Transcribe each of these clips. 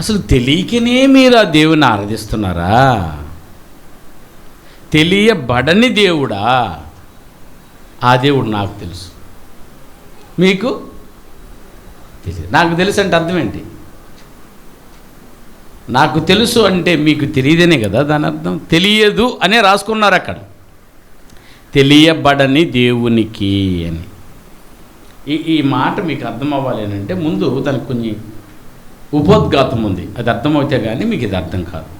అసలు తెలియకనే మీరు ఆ దేవుని ఆరాధిస్తున్నారా? తెలియబడని దేవుడా? ఆ దేవుడు నాకు తెలుసు, మీకు తెలియదు. నాకు తెలుసు అంటే అర్థం ఏంటి? నాకు తెలుసు అంటే మీకు తెలియదనే కదా దాని అర్థం. తెలియదు అనే రాసుకున్నారు అక్కడ, తెలియబడని దేవునికి అని. ఈ మాట మీకు అర్థం అవ్వాలి అని అంటే ముందు దానికి కొన్ని ఉపోద్ఘాతం ఉంది. అది అర్థమవుతే కానీ మీకు ఇది అర్థం కాదు.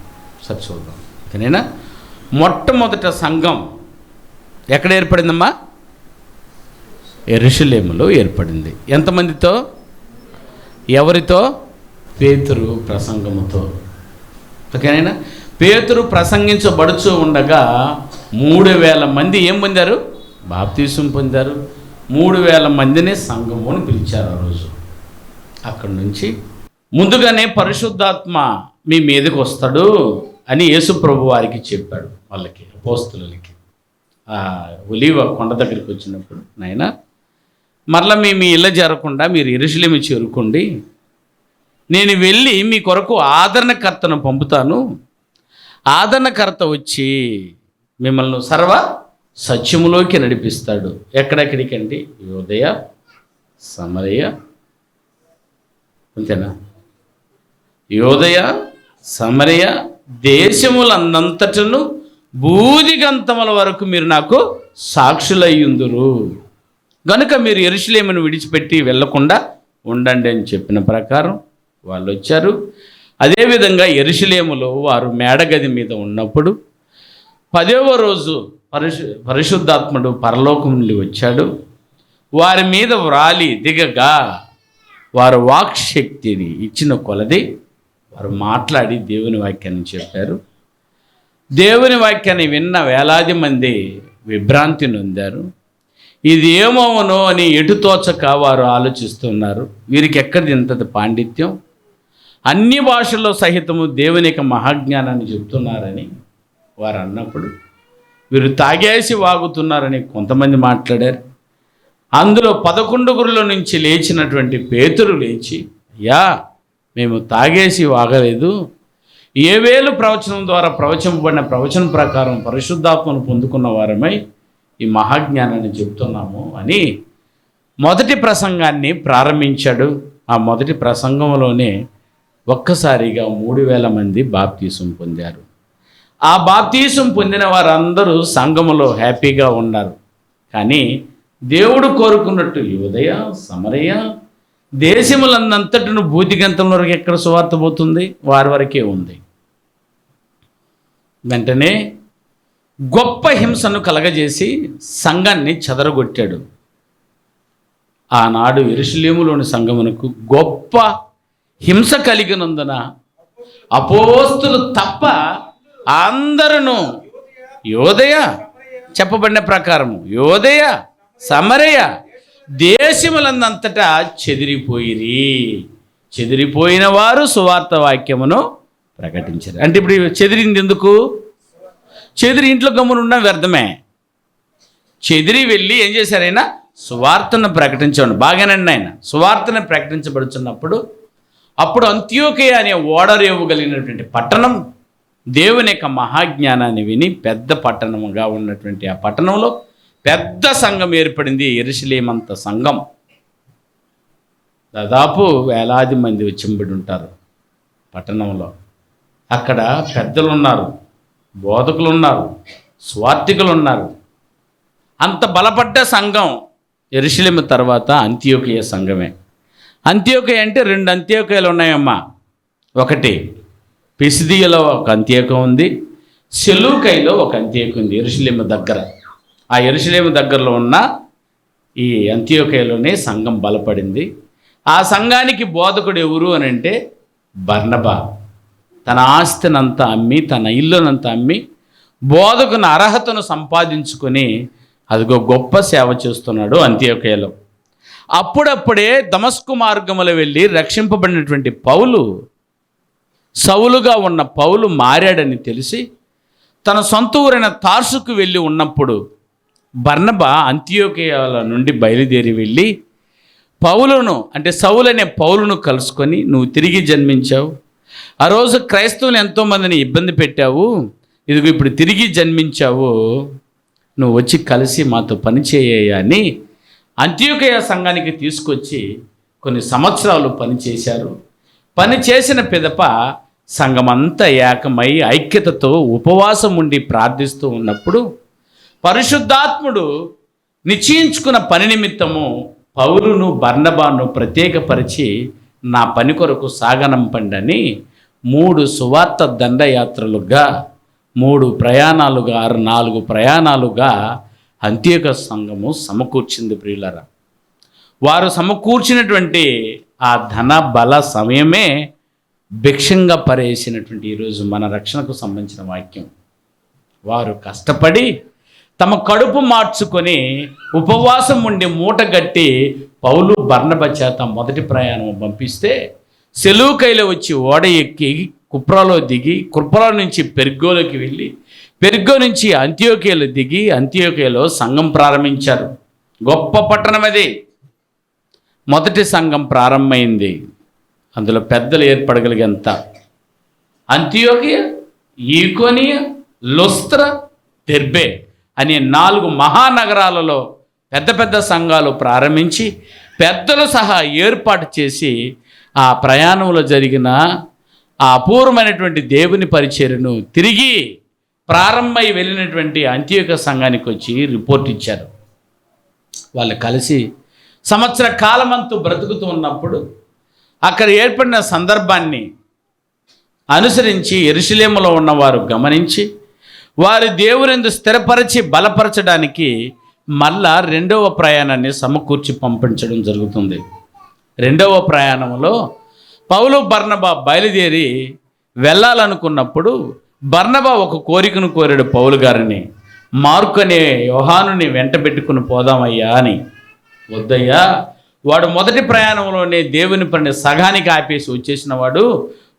సరే చూద్దాం. ఓకేనా? మొట్టమొదట సంఘం ఎక్కడ ఏర్పడిందమ్మా? యెరూషలేములో ఏర్పడింది. ఎంతమందితో? ఎవరితో? పేతురు ప్రసంగముతో. ఓకేనా? పేతురు ప్రసంగించబడుచూ ఉండగా 3000 మంది ఏం పొందారు? బాప్తీసం పొందారు. 3000 మందిని సంఘము అని పిలిచారు ఆ రోజు. అక్కడి నుంచి ముందుగానే పరిశుద్ధాత్మ మీ మీదకి వస్తాడు అని యేసు ప్రభు వారికి చెప్పాడు. వాళ్ళకి అపోస్తలులకి ఒలీవ కొండ దగ్గరికి వచ్చినప్పుడు, నాయనా మరలా మీ ఇళ్ళ చేరకుండా మీరు యెరూషలేము చేరుకోండి, నేను వెళ్ళి మీ కొరకు ఆదరణకర్తను పంపుతాను. ఆదరణకర్త వచ్చి మిమ్మల్ని సర్వ సత్యములోకి నడిపిస్తాడు. ఎక్కడెక్కడికండి? యూదయ, సమరయ, అంతేనా? యూదయ, సమరయ దేశములన్నంతటను బూదిగంతముల వరకు మీరు నాకు సాక్షులయ్యుందురు. గనుక మీరు యెరూషలేమును విడిచిపెట్టి వెళ్లకుండా ఉండండి అని చెప్పిన ప్రకారం వాళ్ళు వచ్చారు. అదేవిధంగా యెరూషలేములో వారు మేడగది మీద ఉన్నప్పుడు 10వ రోజు పరిశుద్ధాత్ముడు పరలోకం నుండి వచ్చాడు. వారి మీద వ్రాలి దిగగా వారు వాక్శక్తిని ఇచ్చిన కొలది వారు మాట్లాడి దేవుని వాక్యాన్ని చెప్పారు. దేవుని వాక్యాన్ని విన్న వేలాది మంది విభ్రాంతి నొందారు. ఇది ఏమవునో అని ఎటుతోచక వారు ఆలోచిస్తున్నారు. వీరికి ఎక్కడిది ఇంతటి పాండిత్యం? అన్ని భాషల్లో సహితము దేవుని యొక్క మహాజ్ఞానాన్ని చెప్తున్నారని వారు అన్నప్పుడు వీరు తాగేసి వాగుతున్నారని కొంతమంది మాట్లాడారు. అందులో 11 నుంచి లేచినటువంటి పేతురు లేచి, అయ్యా మేము తాగేసి వాగలేదు, ఏవేలు ప్రవచనం ద్వారా ప్రవచింపబడిన ప్రవచనం ప్రకారం పరిశుద్ధాత్మను పొందుకున్న వారమై ఈ మహాజ్ఞానాన్ని చెప్తున్నాము అని మొదటి ప్రసంగాన్ని ప్రారంభించాడు. ఆ మొదటి ప్రసంగంలోనే ఒక్కసారిగా 3000 మంది బాప్తీసం పొందారు. ఆ బాప్తీసం పొందిన వారందరూ సంఘములో హ్యాపీగా ఉన్నారు. కానీ దేవుడు కోరుకున్నట్టు యూదయ, సమరయ దేశములందంతటను భూదిగంతం వరకు ఎక్కడ సువార్త పోతుంది? వారి వరకే ఉంది. వెంటనే గొప్ప హింసను కలగజేసి సంఘాన్ని చెదరగొట్టాడు. ఆనాడు యెరూషలేములోని సంఘమునకు గొప్ప హింస కలిగినందున అపోస్తులు తప్ప అందరూ యూదయ, చెప్పబడిన ప్రకారము యూదయ, సమరయ దేశములందంతటా చెదిరిపోయిన వారు సువార్త వాక్యమును ప్రకటించారు. అంటే ఇప్పుడు చెదిరింది ఎందుకు? చెదిరి ఇంట్లో గమ్మునున్న వ్యర్థమే. చెదిరి వెళ్ళి ఏం చేశారు? ఆయన సువార్తను ప్రకటించాడు. బాగానండి. ఆయన సువార్తను ప్రకటించబడుతున్నప్పుడు అప్పుడు అంత్యోకయ అనే ఓడరేవు కలిగినటువంటి పట్టణం దేవుని యొక్క మహాజ్ఞానాన్ని విని పెద్ద పట్టణముగా ఉన్నటువంటి ఆ పట్టణంలో పెద్ద సంఘం ఏర్పడింది. యెరూషలేమంత సంఘం, దాదాపు వేలాది మంది వచ్చింబడి ఉంటారు పట్టణంలో. అక్కడ పెద్దలు ఉన్నారు, బోధకులు ఉన్నారు, స్వార్థికులు ఉన్నారు. అంత బలపడ్డ సంఘం యెరూషలేము తర్వాత అంత్యోకయ సంఘమే. అంత్యోకయ అంటే 2 అంత్యోకయలు ఉన్నాయమ్మా. ఒకటి పిసిదియలో ఒక అంత్యోకం ఉంది, సెలూకైలో ఒక అంత్యోకం ఉంది యెరూషలేము దగ్గర. ఆ యెరూషలేము దగ్గరలో ఉన్న ఈ అంత్యోకయలోనే సంఘం బలపడింది. ఆ సంఘానికి బోధకుడు ఎవరు అని అంటే బర్నబా. తన ఆస్తినంతా అమ్మి, తన ఇల్లునంతా అమ్మి బోధకుని అర్హతను సంపాదించుకొని అదిగో గొప్ప సేవ చేస్తున్నాడు అంత్యోకయలో. అప్పుడప్పుడే దమస్కు మార్గములో వెళ్ళి రక్షింపబడినటువంటి పౌలు, సౌలుగా ఉన్న పౌలు మారాడని తెలిసి తన సొంత ఊరైన తార్సుకు వెళ్ళి ఉన్నప్పుడు బర్నబా అంత్యోకయల నుండి బయలుదేరి వెళ్ళి పౌలును, అంటే సౌలు అనే పౌలును కలుసుకొని, నువ్వు తిరిగి జన్మించావు, ఆ రోజు క్రైస్తవులు ఎంతోమందిని ఇబ్బంది పెట్టావు, ఇదిగో ఇప్పుడు తిరిగి జన్మించావు, నువ్వు వచ్చి కలిసి మాతో పనిచేయ అని అంత్యోకయ సంఘానికి తీసుకొచ్చి కొన్ని సంవత్సరాలు పనిచేశారు. పని చేసిన పిదప సంఘమంతా ఏకమై ఐక్యతతో ఉపవాసం ఉండి ప్రార్థిస్తూ ఉన్నప్పుడు పరిశుద్ధాత్ముడు నిశ్చయించుకున్న పని నిమిత్తము పౌలును బర్నబాను ప్రత్యేకపరిచి నా పని కొరకు సాగనంపండని 3 సువార్త దండయాత్రలుగా 3 ప్రయాణాలుగా 4 ప్రయాణాలుగా అంత్యోకయ సంఘము సమకూర్చింది. ప్రియులారా, వారు సమకూర్చినటువంటి ఆ ధన బల సమయమే భిక్షంగా పరేసినటువంటి ఈరోజు మన రక్షణకు సంబంధించిన వాక్యం. వారు కష్టపడి తమ కడుపు మార్చుకొని ఉపవాసం ఉండి మూటగట్టి పౌలు బర్నబ చేత మొదటి ప్రయాణం పంపిస్తే సెలూకైలో వచ్చి ఓడ ఎక్కి కుప్రాలో దిగి కుప్రా నుంచి పెర్గోలోకి వెళ్ళి పెర్గో నుంచి అంత్యోకయలో దిగి అంత్యోకయలో సంఘం ప్రారంభించారు. గొప్ప పట్టణం అది. మొదటి సంఘం ప్రారంభమైంది. అందులో పెద్దలు ఏర్పడగలిగేంత అంతియోకియ, ఈకోనియ, లుస్త్ర, దెర్బే అనే 4 మహానగరాలలో పెద్ద పెద్ద సంఘాలు ప్రారంభించి పెద్దలు సహా ఏర్పాటు చేసి ఆ ప్రయాణంలో జరిగిన ఆ అపూర్వమైనటువంటి దేవుని పరిచర్యను తిరిగి ప్రారంభమై వెళ్ళినటువంటి అంత్యోకయ సంఘానికి వచ్చి రిపోర్ట్ ఇచ్చారు. వాళ్ళు కలిసి సంవత్సర కాలమంతు బ్రతుకుతూ ఉన్నప్పుడు అక్కడ ఏర్పడిన సందర్భాన్ని అనుసరించి యెరూషలేములో ఉన్నవారు గమనించి వారి దేవునియందు స్థిరపరిచి బలపరచడానికి మళ్ళా 2వ ప్రయాణాన్ని సమకూర్చి పంపించడం జరుగుతుంది. 2వ ప్రయాణంలో పౌలు బర్నబా బయలుదేరి వెళ్ళాలనుకున్నప్పుడు బర్నబా ఒక కోరికను కోరాడు పౌలు గారిని, మార్కు అనే యోహానుని వెంట పెట్టుకుని పోదామయ్యా అని. వద్దయ్యా, వాడు మొదటి ప్రయాణంలోనే దేవుని పని సగానికి ఆపేసి వచ్చేసిన వాడు,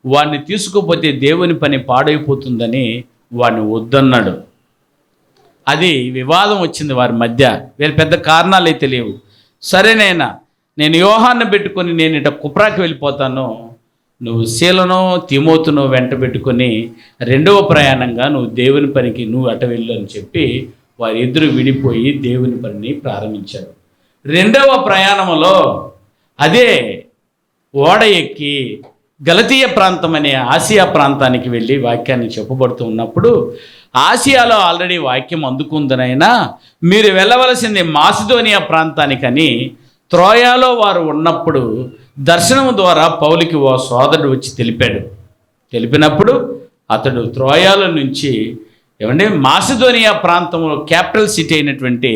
వాడిని తీసుకుపోతే దేవుని పని పాడైపోతుందని వాడిని వద్దన్నాడు. అది వివాదం వచ్చింది వారి మధ్య. వేరే పెద్ద కారణాలు తెలియవు. సరేనైనా నేను యోహాన్ని పెట్టుకొని నేను ఇట కుప్రాకి వెళ్ళిపోతాను, నువ్వు శీలను తిమోతును వెంట పెట్టుకొని 2వ ప్రయాణంగా నువ్వు దేవుని పనికి నువ్వు అట వెళ్ళు అని చెప్పి వారిద్దరూ విడిపోయి దేవుని పనిని ప్రారంభించారు. 2వ ప్రయాణంలో అదే ఓడ ఎక్కి గలతీయ ప్రాంతం అనే ఆసియా ప్రాంతానికి వెళ్ళి వాక్యాన్ని చెప్పబడుతూ ఉన్నప్పుడు ఆసియాలో ఆల్రెడీ వాక్యం అందుకుందనైనా మీరు వెళ్ళవలసింది మాసిదోనియా ప్రాంతానికని త్రోయాలో వారు ఉన్నప్పుడు దర్శనం ద్వారా పౌలుకి ఓ సోదరుడు వచ్చి తెలిపినప్పుడు అతడు త్రోయాల నుంచి మాసిదోనియా ప్రాంతంలో క్యాపిటల్ సిటీ అయినటువంటి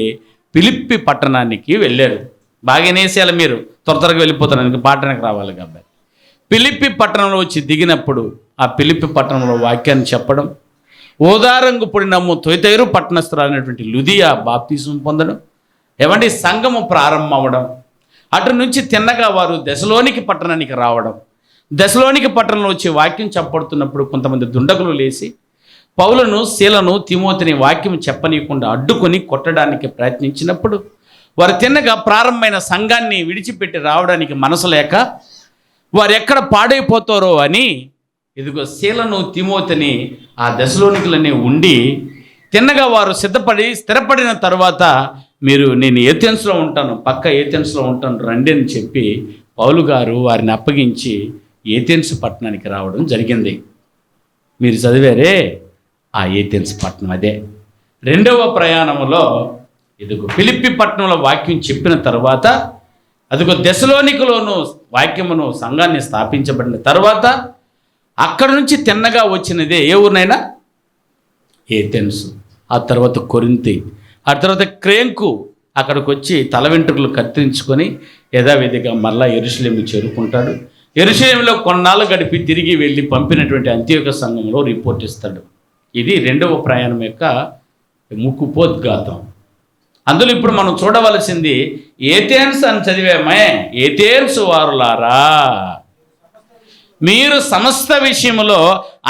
ఫిలిప్పి పట్టణానికి వెళ్ళారు. బాగా నేసేయాలి, మీరు త్వరగా వెళ్ళిపోతారు, పాఠానికి రావాలి కాబట్టి. ఫిలిప్పి పట్టణంలో వచ్చి దిగినప్పుడు ఆ ఫిలిప్పి పట్టణంలో వాక్యాన్ని చెప్పడం, ఓదారంగు పొడినమ్ము తొయతైరు పట్టణస్థురాలైనటువంటి లుదియా బాప్తిసం పొందడం, సంఘము ప్రారంభం అవ్వడం. అటు నుంచి తిన్నగా వారు దెసలోనికి పట్టణానికి రావడం. దెసలోనికి పట్టణంలో వచ్చి వాక్యం చెప్పబడుతున్నప్పుడు కొంతమంది దుండగులు లేచి పౌలును శీలను తిమోతిని వాక్యం చెప్పనీయకుండా అడ్డుకొని కొట్టడానికి ప్రయత్నించినప్పుడు వారు తిన్నగా ప్రారంభమైన సంఘాన్ని విడిచిపెట్టి రావడానికి మనసు లేక వారు ఎక్కడ పాడైపోతారో అని ఇదిగో శీలను తిమోతిని ఆ దెసలోనికులనే ఉండి తిన్నగా వారు స్థిరపడిన తర్వాత నేను ఏథెన్స్లో ఉంటాను, పక్క ఏథెన్స్లో ఉంటాను రండి అని చెప్పి పౌలు గారు వారిని అప్పగించి ఏథెన్స్ పట్టణానికి రావడం జరిగింది. మీరు చదివారే ఆ ఏథెన్స్ పట్టణం అదే. 2వ ప్రయాణంలో ఇదిగో ఫిలిప్పి పట్టణంలో వాక్యం చెప్పిన తర్వాత అదిగో దెసలోనికలోను వాక్యమును సంఘాన్ని స్థాపించబడిన తర్వాత అక్కడ నుంచి తిన్నగా వచ్చినదే ఏ ఊరినైనా ఏథెన్స్, ఆ తర్వాత కొరింథీ, ఆ తర్వాత క్రేంకు. అక్కడికి వచ్చి తల వెంట్రుకలు కత్తిరించుకొని యథావిధిగా మళ్ళా యెరూషలేము చేరుకుంటాడు. యెరూషలేములో కొన్నాళ్ళు గడిపి తిరిగి వెళ్ళి పంపినటువంటి అంత్యోకయ సంఘంలో రిపోర్ట్ ఇస్తాడు. ఇది 2వ ప్రయాణం యొక్క ముక్కుపోద్ఘాతం. అందులో ఇప్పుడు మనం చూడవలసింది ఏథెన్స్ అని చదివామే. ఏథెన్స్ వారులారా, మీరు సమస్త విషయంలో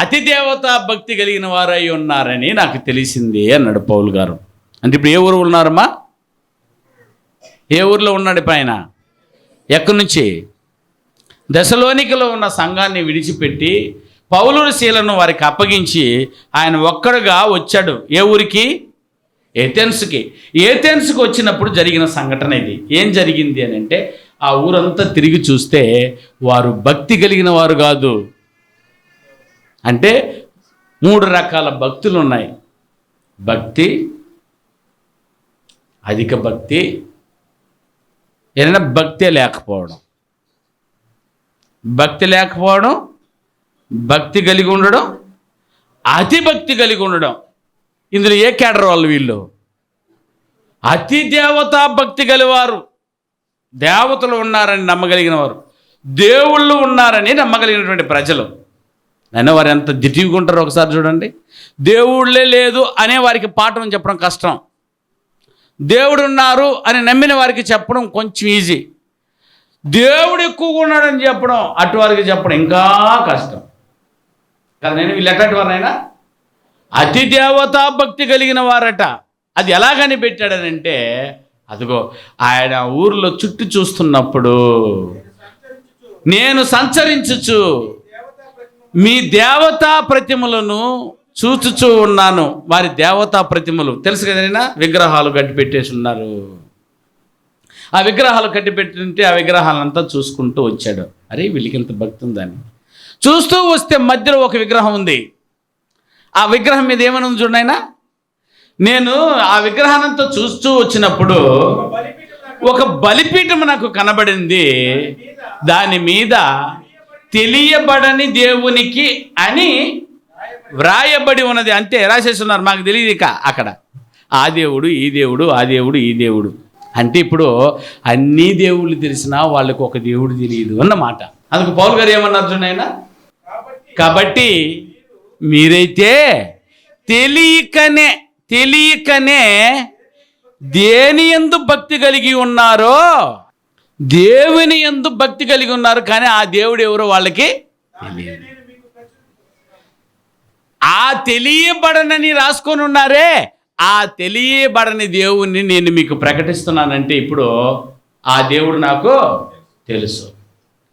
అతి దేవతా భక్తి కలిగిన వారై ఉన్నారని నాకు తెలిసింది అన్నాడు పౌలు గారు. అంటే ఇప్పుడు ఏ ఊరు ఉన్నారమ్మా? ఏ ఊరిలో ఉన్నాడు పైన? ఎక్కడి నుంచి? దెసలోనికలో ఉన్న సంఘాన్ని విడిచిపెట్టి పౌలును శీలను వారికి అప్పగించి ఆయన ఒక్కడుగా వచ్చాడు. ఏ ఊరికి? ఏథెన్స్కి. ఏథెన్స్కి వచ్చినప్పుడు జరిగిన సంఘటన ఇది. ఏం జరిగింది అని అంటే, ఆ ఊరంతా తిరిగి చూస్తే వారు భక్తి కలిగిన వారు కాదు. అంటే 3 రకాల భక్తులు ఉన్నాయి. భక్తి, అధిక భక్తి, ఏదైనా భక్తే లేకపోవడం. భక్తి లేకపోవడం, భక్తి కలిగి ఉండడం, అతి భక్తి కలిగి ఉండడం. ఇందులో ఏ కేడర్ వాళ్ళు? వీళ్ళు అతి దేవతా భక్తి కలివారు. దేవతలు ఉన్నారని నమ్మగలిగిన వారు, దేవుళ్ళు ఉన్నారని నమ్మగలిగినటువంటి ప్రజలు. అయినా వారు ఎంత దిటిగా ఉంటారో ఒకసారి చూడండి. దేవుళ్ళే లేదు అనే వారికి పాఠం చెప్పడం కష్టం. దేవుడు ఉన్నారు అని నమ్మిన వారికి చెప్పడం కొంచెం ఈజీ. దేవుడు ఎక్కువగా ఉన్నాడని చెప్పడం, అటు వారికి చెప్పడం ఇంకా కష్టం కదా. నేను వీళ్ళు ఎట్లాంటి వారినైనా అతి దేవతా భక్తి కలిగిన వారట. అది ఎలా కనిపెట్టాడనంటే, అదిగో ఆయన ఊర్లో చుట్టూ చూస్తున్నప్పుడు, నేను సంచరించుచు మీ దేవతా ప్రతిమలను చూచుచూ ఉన్నాను. వారి దేవతా ప్రతిమలు తెలుసు కదైనా, విగ్రహాలు కట్టి పెట్టేసి ఉన్నారు. ఆ విగ్రహాలు కట్టి పెట్టింటే ఆ విగ్రహాలంతా చూసుకుంటూ వచ్చాడు. అరే వీళ్ళకి ఇంత భక్తి ఉందని చూస్తూ వస్తే మధ్యలో ఒక విగ్రహం ఉంది. ఆ విగ్రహం మీద ఏమని ఉంది చూడండి. ఆయన నేను ఆ విగ్రహానంతా చూస్తూ వచ్చినప్పుడు ఒక బలిపీఠం నాకు కనబడింది. దాని మీద తెలియబడని దేవునికి అని వ్రాయబడి ఉన్నది. అంతే రాసేస్తున్నారు, మాకు తెలియదు ఇక అక్కడ. ఆ దేవుడు ఈ దేవుడు, ఆ దేవుడు ఈ దేవుడు అంటే, ఇప్పుడు అన్ని దేవుళ్ళు తెలిసినా వాళ్ళకు ఒక దేవుడు తెలియదు అన్నమాట. అందుకు పౌలు గారు ఏమన్నారు చూడండి. కాబట్టి మీరైతే తెలియకనే దేని యందు భక్తి కలిగి ఉన్నారో, దేవుని యందు భక్తి కలిగి ఉన్నారు, కానీ ఆ దేవుడు ఎవరో వాళ్ళకి తెలియదు. ఆ తెలియబడనని రాసుకొని ఉన్నారే, ఆ తెలియబడని దేవుణ్ణి నేను మీకు ప్రకటిస్తున్నానంటే, ఇప్పుడు ఆ దేవుడు నాకు తెలుసు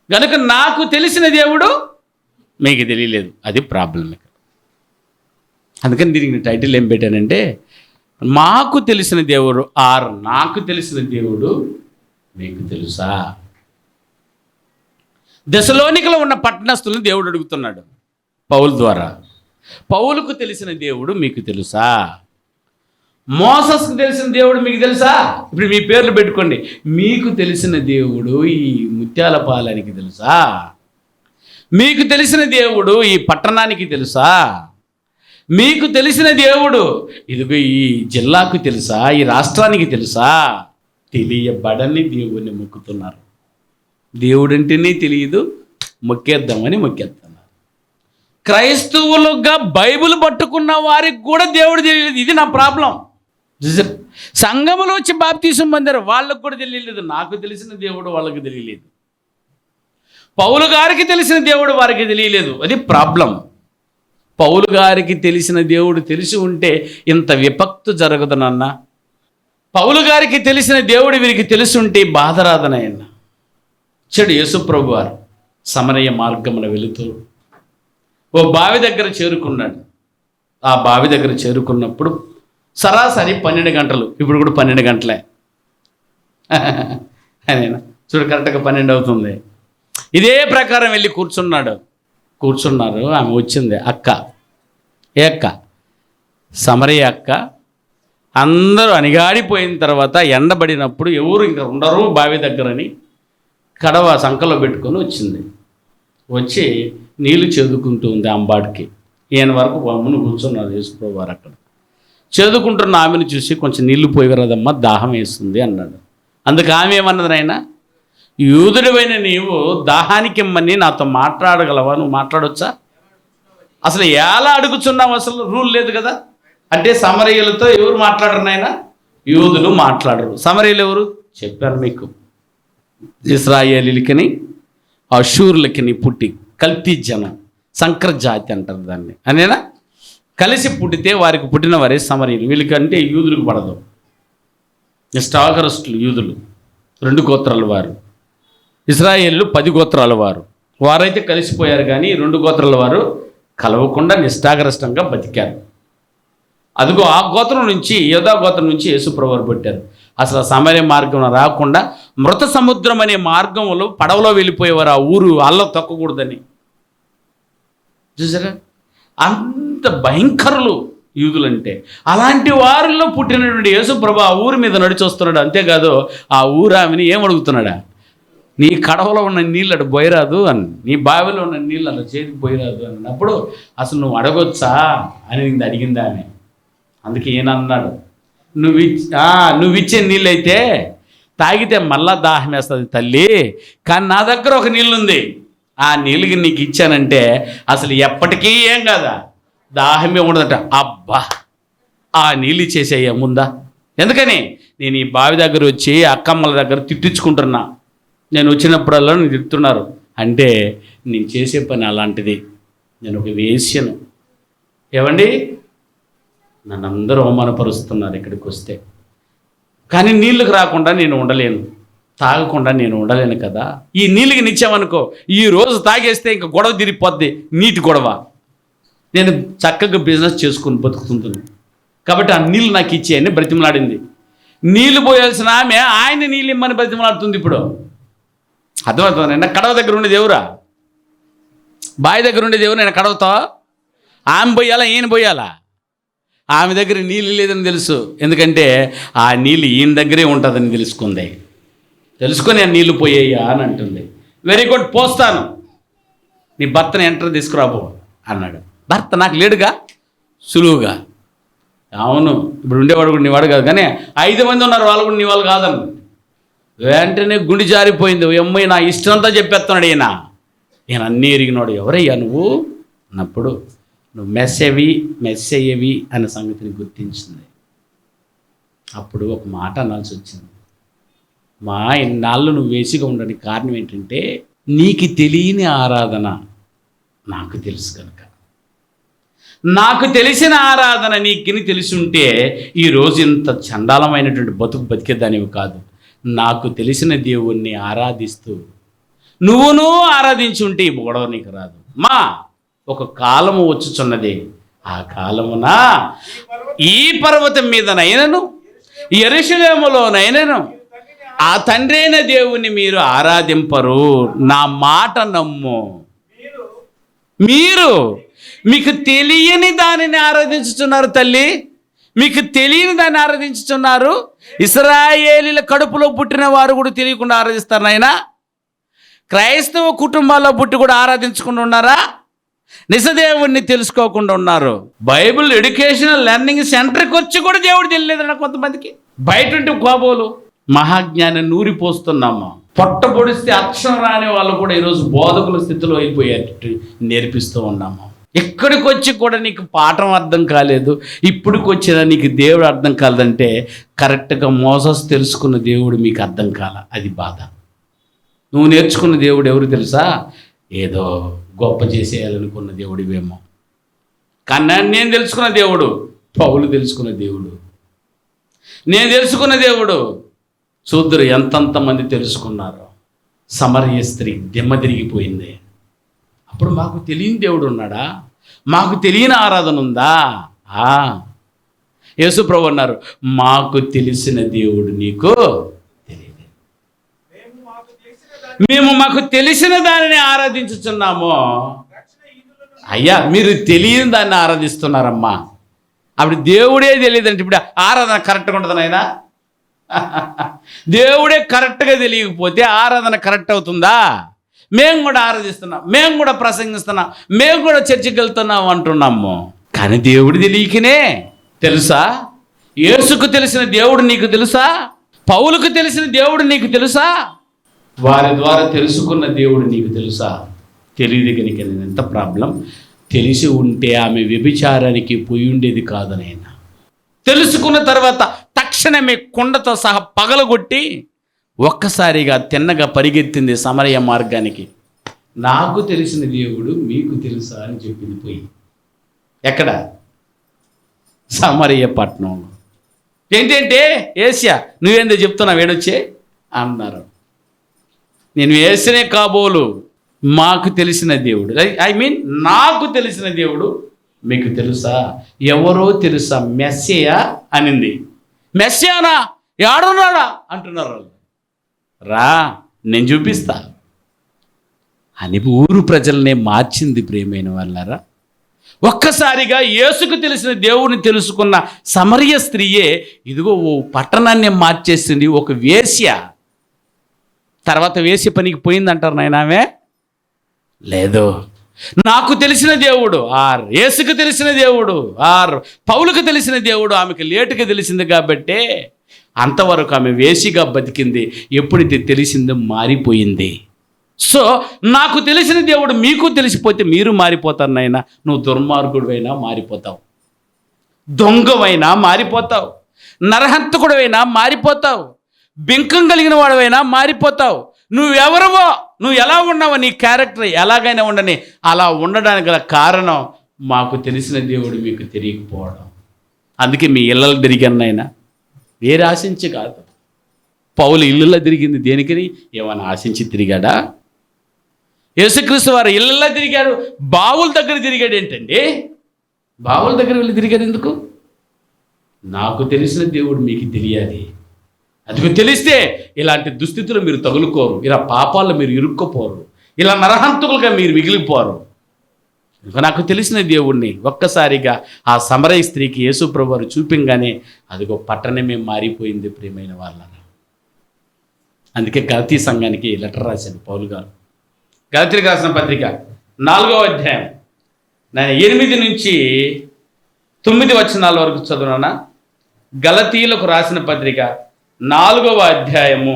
కనుక నాకు తెలిసిన దేవుడు మీకు తెలియలేదు. అది ప్రాబ్లం. అందుకని దీనికి టైటిల్ ఏం పెట్టానంటే, మాకు తెలిసిన దేవుడు ఆర్ నాకు తెలిసిన దేవుడు మీకు తెలుసా. దశలోనికలో ఉన్న పట్టణస్థులను దేవుడు అడుగుతున్నాడు పౌలు ద్వారా. పౌలుకు తెలిసిన దేవుడు మీకు తెలుసా? మోసస్కు తెలిసిన దేవుడు మీకు తెలుసా? ఇప్పుడు మీ పేర్లు పెట్టుకోండి. మీకు తెలిసిన దేవుడు ఈ ముత్యాల పాలానికి తెలుసా? మీకు తెలిసిన దేవుడు ఈ పట్టణానికి తెలుసా? మీకు తెలిసిన దేవుడు ఇదిగో ఈ జిల్లాకు తెలుసా? ఈ రాష్ట్రానికి తెలుసా? తెలియబడని దేవుణ్ణి మొక్కుతున్నారు. దేవుడంటేనే తెలియదు, మొక్కేద్దామని మొక్కేస్తున్నారు. క్రైస్తవులుగా బైబిల్ పట్టుకున్న వారికి కూడా దేవుడు తెలియలేదు. ఇది నా ప్రాబ్లం. సంఘములో వచ్చి బాప్తీసం పొందారు, వాళ్ళకు కూడా తెలియలేదు. నాకు తెలిసిన దేవుడు వాళ్ళకి తెలియలేదు. పౌలు గారికి తెలిసిన దేవుడు వారికి తెలియలేదు. అది ప్రాబ్లం. పౌలు గారికి తెలిసిన దేవుడు తెలిసి ఉంటే ఇంత విపత్తు జరగదు నాన్న. పౌలు గారికి తెలిసిన దేవుడు వీరికి తెలిసి ఉంటే బాధ రాదనయన్న. చెడు యేసుప్రభు వారు సమరయ మార్గమున వెళుతూ ఓ బావి దగ్గర చేరుకున్నాడు. ఆ బావి దగ్గర చేరుకున్నప్పుడు సరాసరి 12 గంటలు. ఇప్పుడు కూడా 12 గంటలే అనేనా చూడు, కరెక్ట్గా 12 అవుతుంది. ఇదే ప్రకారం వెళ్ళి కూర్చున్నారు. ఆమె వచ్చింది, అక్క. ఏ అక్క? సమరయ అక్క. అందరూ అణిగాడిపోయిన తర్వాత ఎండబడినప్పుడు ఎవరు ఇంకా ఉండరు బావి దగ్గరని కడవ సంకలో పెట్టుకొని వచ్చింది. వచ్చి నీళ్లు చేదుకుంటూ ఉంది అంబాడికి. ఈయన వరకు బొమ్మను కూర్చున్నారు యేసుప్రభు వారు అక్కడ. చేదుకుంటున్న ఆమెను చూసి కొంచెం నీళ్లు పోయగలదమ్మా, దాహం వేస్తుంది అన్నాడు. అందుకు ఆమె ఏమన్నది, నాయనా యూదుడివైన నీవు దాహానికి ఇమ్మని నాతో మాట్లాడగలవా? నువ్వు మాట్లాడొచ్చా? అసలు ఎలా అడుగుచున్నావు? అసలు రూల్ లేదు కదా. అంటే సమరయులతో ఎవరు మాట్లాడరు నాయనా? యూదులు మాట్లాడరు. సమరయులు ఎవరు చెప్పారు మీకు? ఇశ్రాయేలీలకని అషూరులకని పుట్టి కల్తీ జనం, సంకరజాతి అంటారు దాన్ని. అనేనా కలిసి పుట్టితే వారికి పుట్టిన వారే సమరయులు. వీళ్ళకంటే యూదులకు పడదు. స్టాగరస్టులు యూదులు 2 గోత్రాల వారు, ఇశ్రాయేలు 10 గోత్రాల వారు. వారైతే కలిసిపోయారు, కానీ 2 గోత్రాల వారు కలవకుండా నిష్ఠాగరిష్టంగా బతికారు. అదిగో ఆ గోత్రం నుంచి, యోధా గోత్రం నుంచి యేసుప్రభువు వారు పుట్టారు. అసలు సమరయ మార్గం రాకుండా మృత సముద్రం అనే మార్గంలో పడవలో వెళ్ళిపోయేవారు, ఆ ఊరు అల్ల తొక్కకూడదని. చూసారా, అంత భయంకరులు యూదులంటే. అలాంటి వారిలో పుట్టినటువంటి యేసుప్రభు ఆ ఊరి మీద నడిచి వస్తున్నాడు. అంతేకాదు, ఆ ఊరు ఆమెని ఏమడుగుతున్నాడా, నీ కడవలో ఉన్న నీళ్ళు అటు పోయిరాదు అని, నీ బావిలో ఉన్న నీళ్ళు అలా చేతికి పోయిరాదు అన్నప్పుడు అసలు నువ్వు అడగొచ్చా అని అడిగింది ఆమె. అందుకే ఏనన్నాడు, నువ్విచ్చే నీళ్ళు అయితే తాగితే మళ్ళా దాహం వేస్తుంది తల్లి, కానీ నా దగ్గర ఒక నీళ్ళు ఉంది, ఆ నీళ్ళకి నీకు ఇచ్చానంటే అసలు ఎప్పటికీ ఏం కాదా, దాహమే ఉండదట. అబ్బా, ఆ నీళ్ళు ఇచ్చేసేయ్యా ముందా. ఎందుకని, నేను ఈ బావి దగ్గర వచ్చి అక్కమ్మల దగ్గర తిట్టించుకుంటున్నా, నేను వచ్చినప్పుడల్లా నేను తిడుతున్నారు అంటే నేను చేసే పని అలాంటిది. నేను ఒక వేశ్యను. ఏమండి, నన్ను అందరూ అవమానపరుస్తున్నారు ఇక్కడికి వస్తే, కానీ నీళ్ళకి రాకుండా నేను ఉండలేను, తాగకుండా నేను ఉండలేను కదా. ఈ నీళ్ళకి నిచ్చామనుకో, ఈ రోజు తాగేస్తే ఇంకా గొడవ తిరిగిపోద్ది, నీటి గొడవ. నేను చక్కగా బిజినెస్ చేసుకుని బతుకుతుంటాను కాబట్టి ఆ నీళ్ళు నాకు ఇచ్చేయని బ్రతిమలాడింది. నీళ్ళు పోయాల్సిన ఆమె ఆయన నీళ్ళు ఇమ్మని బ్రతిమలాడుతుంది. ఇప్పుడు అర్థమవుతుంది. నేను కడవ దగ్గర ఉండేది ఎవరా, బావి దగ్గర ఉండేది ఎవరు, నేను కడవతో ఆమె పోయాలా ఈయన పోయాలా? ఆమె దగ్గర నీళ్ళు లేదని తెలుసు, ఎందుకంటే ఆ నీళ్ళు ఈయన దగ్గరే ఉంటుందని తెలుసుకొని ఆ నీళ్ళు పోయేయ్యా అని అంటుంది. వెరీ గుడ్, పోస్తాను, నీ భర్తను ఎంటర్ తీసుకురాబో అన్నాడు. భర్త నాకు లేడుగా, సులువుగా. అవును, ఇప్పుడు ఉండేవాడు కూడా నీవాడు కాదు, కానీ 5 మంది ఉన్నారు, వాళ్ళు కూడా నీ వాళ్ళు కాదన్న. వెంటనే గుండె జారిపోయింది. అమ్మాయి నా ఇష్టంతా చెప్పేస్తున్నాడు ఈయన అన్నీ ఎరిగినాడు. ఎవరయ్యా నువ్వు అన్నప్పుడు, నువ్వు మెస్సయ్యవి అనే సంగతిని గుర్తించింది. అప్పుడు ఒక మాట అనాల్సి వచ్చింది, మా ఇన్నాళ్ళు నువ్వు వేసిగా ఉండడానికి కారణం ఏంటంటే నీకు తెలియని ఆరాధన నాకు తెలుసు కనుక. నాకు తెలిసిన ఆరాధన నీకు తెలిసి ఉంటే ఈరోజు ఇంత చండాలమైనటువంటి బతికేదానివి కాదు. నాకు తెలిసిన దేవుణ్ణి ఆరాధిస్తూ నువ్వును ఆరాధించి ఉంటే ఈ గొడవ నీకు రాదు. మా ఒక కాలము వచ్చుచున్నది, ఆ కాలమున ఈ పర్వతం మీదనైనను యెరూషలేములోనైనను ఆ తండ్రి అయిన దేవుని మీరు ఆరాధింపరు. నా మాట నమ్ము. మీరు మీకు తెలియని దానిని ఆరాధించుచున్నారు తల్లి, మీకు తెలియని దాన్ని ఆరాధించుచున్నారు. ఇశ్రాయేలీల కడుపులో పుట్టిన వారు కూడా తెలియకుండా ఆరాధిస్తారు నాయన. క్రైస్తవ కుటుంబాల్లో పుట్టి కూడా ఆరాధించకుండా ఉన్నారా? నిజదేవుణ్ణి తెలుసుకోకుండా ఉన్నారు. బైబిల్ ఎడ్యుకేషనల్ లెర్నింగ్ సెంటర్కి వచ్చి కూడా దేవుడు తెలియలేదన్న కొంతమందికి. బయట ఉంటే కోబోలు మహాజ్ఞానం నూరిపోస్తున్నాము. పొట్ట పొడిస్తే అక్షరం రాని వాళ్ళు కూడా ఈరోజు బోధకుల స్థితిలో అయిపోయేటట్టు నేర్పిస్తూ ఉన్నాము. ఎక్కడికి వచ్చి కూడా నీకు పాఠం అర్థం కాలేదు, ఇప్పటికి వచ్చినా నీకు దేవుడు అర్థం కాలేదంటే కరెక్ట్గా మోసస్ తెలుసుకున్న దేవుడు మీకు అర్థం కాల. అది బాధ. నువ్వు నేర్చుకున్న దేవుడు ఎవరు తెలుసా? ఏదో గొప్ప చేసేయాలనుకున్న దేవుడివేమో. కానీ నేను తెలుసుకున్న దేవుడు పౌలు తెలుసుకున్న దేవుడు. నేను తెలుసుకున్న దేవుడు చూద్దరు ఎంతంతమంది తెలుసుకున్నారు. సమరయ స్త్రీ దిమ్మ తిరిగిపోయింది. అప్పుడు మాకు తెలియని దేవుడు ఉన్నాడా? మాకు తెలియని ఆరాధన ఉందా? యేసుప్రభు అన్నారు, మాకు తెలిసిన దేవుడు నీకు తెలియదు. మేము మాకు తెలిసిన దానిని ఆరాధించుచున్నాము. అయ్యా, మీరు తెలియని దాన్ని ఆరాధిస్తున్నారమ్మా. అప్పుడు దేవుడే తెలియదంటే ఇప్పుడు ఆరాధన కరెక్ట్గా ఉంటుంది నాయనా. దేవుడే కరెక్ట్గా తెలియకపోతే ఆరాధన కరెక్ట్ అవుతుందా? మేము కూడా ఆరాధిస్తున్నాం, మేము కూడా ప్రసంగిస్తున్నాం, మేము కూడా చర్చికి వెళ్తున్నాం అంటున్నాము. కానీ దేవుడు తెలియకనే తెలుసా? యేసుకు తెలిసిన దేవుడు నీకు తెలుసా? పౌలుకు తెలిసిన దేవుడు నీకు తెలుసా? వారి ద్వారా తెలుసుకున్న దేవుడు నీకు తెలుసా? తెలియదు కనుక ఎంత ప్రాబ్లం. తెలిసి ఉంటే ఆమె వ్యభిచారానికి పోయి ఉండేది కాదు నాయన. తెలుసుకున్న తర్వాత తక్షణమే కుండతో సహా పగలగొట్టి ఒక్కసారిగా తిన్నగా పరిగెత్తింది సమరయ మార్గానికి. నాకు తెలిసిన దేవుడు మీకు తెలుసా అని చెప్పింది పోయి. ఎక్కడ? సమరయ పట్టణంలో. ఏంటంటే ఏసియా నువ్వేందో చెప్తున్నావు, వేడొచ్చే అన్నారు. నేను వేసినే కాబోలు, మాకు తెలిసిన దేవుడు, ఐ మీన్ నాకు తెలిసిన దేవుడు మీకు తెలుసా? ఎవరో తెలుసా? మెస్సియా అనింది. మెస్సియానా? ఏడున్నాడా అంటున్నారు వాళ్ళు. రా నేను చూపిస్తా అని ఊరు ప్రజల్నే మార్చింది ప్రియమైన వాళ్ళారా. ఒక్కసారిగా యేసుకు తెలిసిన దేవుని తెలుసుకున్న సమరయ స్త్రీయే ఇదిగో ఓ పట్టణాన్ని మార్చేసింది. ఒక వేశ్య తర్వాత వేశ్య పనికి పోయిందంటారు నాయనామే. లేదు, నాకు తెలిసిన దేవుడు, యేసుకు తెలిసిన దేవుడు, పౌలుకు తెలిసిన దేవుడు ఆమెకు లేటుగా తెలిసింది కాబట్టి అంతవరకు ఆమె వేసిగా బతికింది. ఎప్పుడైతే తెలిసిందో మారిపోయింది. సో నాకు తెలిసిన దేవుడు మీకు తెలిసిపోతే మీరు మారిపోతారు నాయన. నువ్వు దుర్మార్గుడివైనా మారిపోతావు, దొంగవైనా మారిపోతావు, నరహంతకుడివైనా మారిపోతావు, బింకం కలిగిన వాడివైనా మారిపోతావు. నువ్వెవరవో, నువ్వు ఎలా ఉన్నావో, నీ క్యారెక్టర్ ఎలాగైనా ఉండని, అలా ఉండడానికి గల కారణం మాకు తెలిసిన దేవుడు మీకు తెలియకపోవడం. అందుకే మీ ఇళ్ళలో తిరిగానైనా వేరే ఆశించి కాదు. పౌలు ఇళ్ళల్లో తిరిగింది దేనికని? ఏమైనా ఆశించి తిరిగాడా? యేసుక్రీస్తు వారు ఇళ్ళల్లో తిరిగాడు, బావుల దగ్గర తిరిగాడు. ఏంటండి బావుల దగ్గర వెళ్ళి తిరిగాడు ఎందుకు? నాకు తెలిసిన దేవుడు మీకు తెలియాలి. అందుకు తెలిస్తే ఇలాంటి దుస్థితులు మీరు తగులుకోరు, ఇలా పాపాల్లో మీరు ఇరుక్కుపోరు, ఇలా నరహంతకులుగా మీరు మిగిలిపోరు. నాకు తెలిసిన దేవుణ్ణి ఒక్కసారిగా ఆ సమరయ స్త్రీకి యేసు ప్రభువారు చూపింగానే అదిగో పట్టణమే మారిపోయింది ప్రియమైన వాళ్ళ. అందుకే గలతీ సంఘానికి లెటర్ రాశాను పౌలు గారు. గలతీలకు రాసిన పత్రిక 4వ అధ్యాయం 8 నుంచి 9 వచనాల వరకు చదువునా. గలతీలకు రాసిన పత్రిక 4వ అధ్యాయము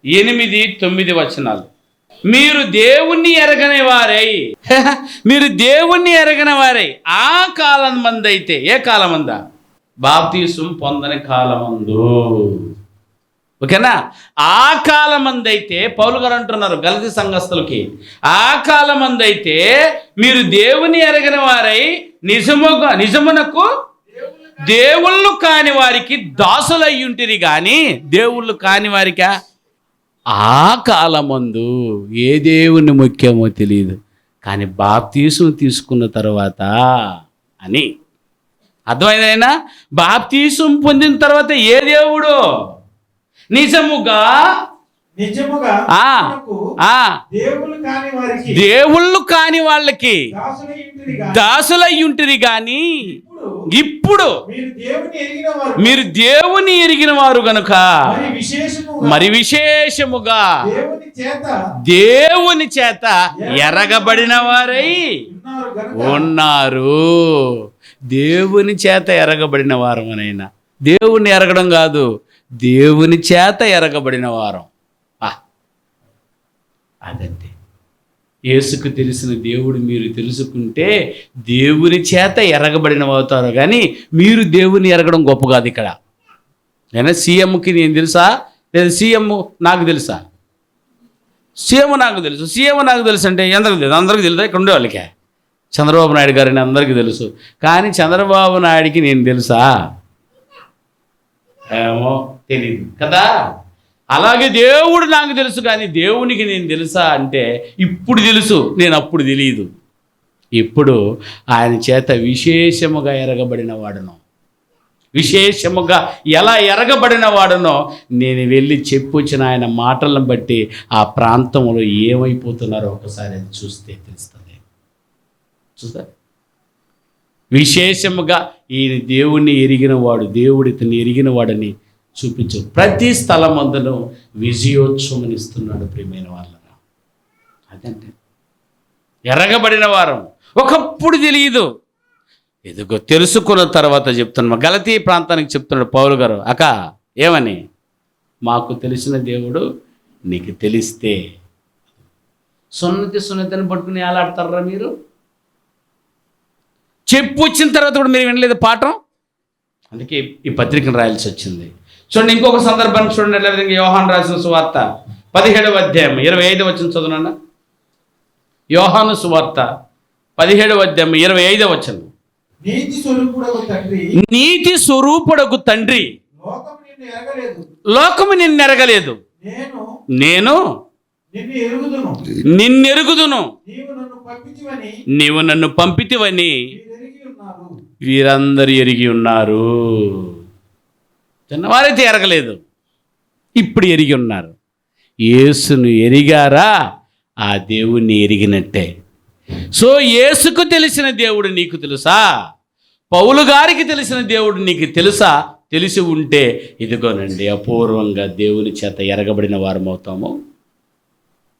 8, 9 వచనాలు. మీరు దేవుణ్ణి ఎరగని వారై, మీరు దేవుణ్ణి ఎరగని వారై ఆ కాలం మందైతే, ఏ కాలమందా? బాప్తీసం పొందని కాలమందు. ఓకేనా? ఆ కాలమందైతే పౌలు గారు అంటున్నారు గలతీ సంఘస్థులకి, ఆ కాలమందైతే మీరు దేవుని ఎరగని వారై నిజమునకు దేవుళ్ళు కాని వారికి దాసులయ్యుంటిరి కానీ దేవుళ్ళు కాని వారికా? ఆ కాలమందు ఏ దేవుని ముఖ్యమో తెలియదు, కానీ బాప్తీసం తీసుకున్న తర్వాత అని అర్థమైందైనా. బాప్తీసం పొందిన తర్వాత ఏ దేవుడు నిజముగా దేవుళ్ళు కాని వాళ్ళకి దాసులయ్యుంటిరి గాని ఇప్పుడు మీరు దేవుని ఎరిగిన వారు గనుక మరి విశేషముగా దేవుని చేత ఎరగబడిన వారై ఉన్నారు. దేవుని చేత ఎరగబడిన వారమనైనా, దేవుని ఎరగడం కాదు, దేవుని చేత ఎరగబడిన వారం. అదంతే. యేసుకు తెలిసిన దేవుడు మీరు తెలుసుకుంటే దేవుని చేత ఎరగబడిన అవుతారు, కానీ మీరు దేవుని ఎరగడం గొప్ప కాదు. ఇక్కడ నేను సీఎంకి నేను తెలుసా, లేదా సీఎం నాకు తెలుసా? సీఎం నాకు తెలుసు, సీఎం నాకు తెలుసు అంటే ఎందరికి తెలుసు? అందరికీ తెలుసా? ఇక్కడ ఉండేవాళ్ళకే. చంద్రబాబు నాయుడు గారిని అందరికీ తెలుసు, కానీ చంద్రబాబు నాయుడికి నేను తెలుసా? ఏమో తెలియదు కదా. అలాగే దేవుడు నాకు తెలుసు, కానీ దేవునికి నేను తెలుసా అంటే ఇప్పుడు తెలుసు, నేను అప్పుడు తెలియదు. ఇప్పుడు ఆయన చేత విశేషముగా ఎరగబడిన వాడును. విశేషముగా ఎలా ఎరగబడిన వాడునో నేను వెళ్ళి చెప్పొచ్చిన ఆయన మాటలను బట్టి ఆ ప్రాంతంలో ఏమైపోతున్నారో ఒకసారి అది చూస్తే తెలుస్తుంది. చూస్తా విశేషముగా ఈయన దేవుణ్ణి ఎరిగిన వాడు, దేవుడు ఇతన్ని ఎరిగిన వాడని చూపించు. ప్రతి స్థలమందును విజయోత్సవం ఇస్తున్నాడు ప్రియమైన వాళ్ళను. అదంటే ఎరగబడిన వారం. ఒకప్పుడు తెలియదు, ఎదుగో తెలుసుకున్న తర్వాత చెప్తున్నా. గలతీ ప్రాంతానికి చెప్తున్నాడు పౌలు గారు, అక్క ఏమని? మాకు తెలిసిన దేవుడు నీకు తెలిస్తే. సున్నతిని పట్టుకుని ఏలాడతారా మీరు? చెప్పు వచ్చిన తర్వాత కూడా మీరు వినలేదు పాఠం. అందుకే ఈ పత్రికను రాయాల్సి వచ్చింది. చూడండి, ఇంకొక సందర్భాన్ని చూడండి. ఎట్లా విధంగా యోహాను రాసిన సువార్త 17వ అధ్యాయం 25 వచనం చదువునన్నా. యోహాను సువార్త 17వ అధ్యాయం 25వ వచనం. నీతి స్వరూపుడకు తండ్రి లోకము నిన్ను ఎరగలేదు, నేను నిన్ను ఎరుగుదును, నిన్నెరుగుదును, నీవు నన్ను పంపితివని నీవు నన్ను పంపితివని వీరెరిగి ఉన్నారు. వీరందరూ ఎరిగి ఉన్నారు. చిన్నవారైతే ఎరగలేదు, ఇప్పుడు ఎరిగి ఉన్నారు. యేసును ఎరిగారా, ఆ దేవుణ్ణి ఎరిగినట్టే. సో యేసుకు తెలిసిన దేవుడు నీకు తెలుసా? పౌలు గారికి తెలిసిన దేవుడు నీకు తెలుసా? తెలిసి ఉంటే ఇదిగోనండి, అపూర్వంగా దేవుని చేత ఎరగబడిన వారమవుతాము.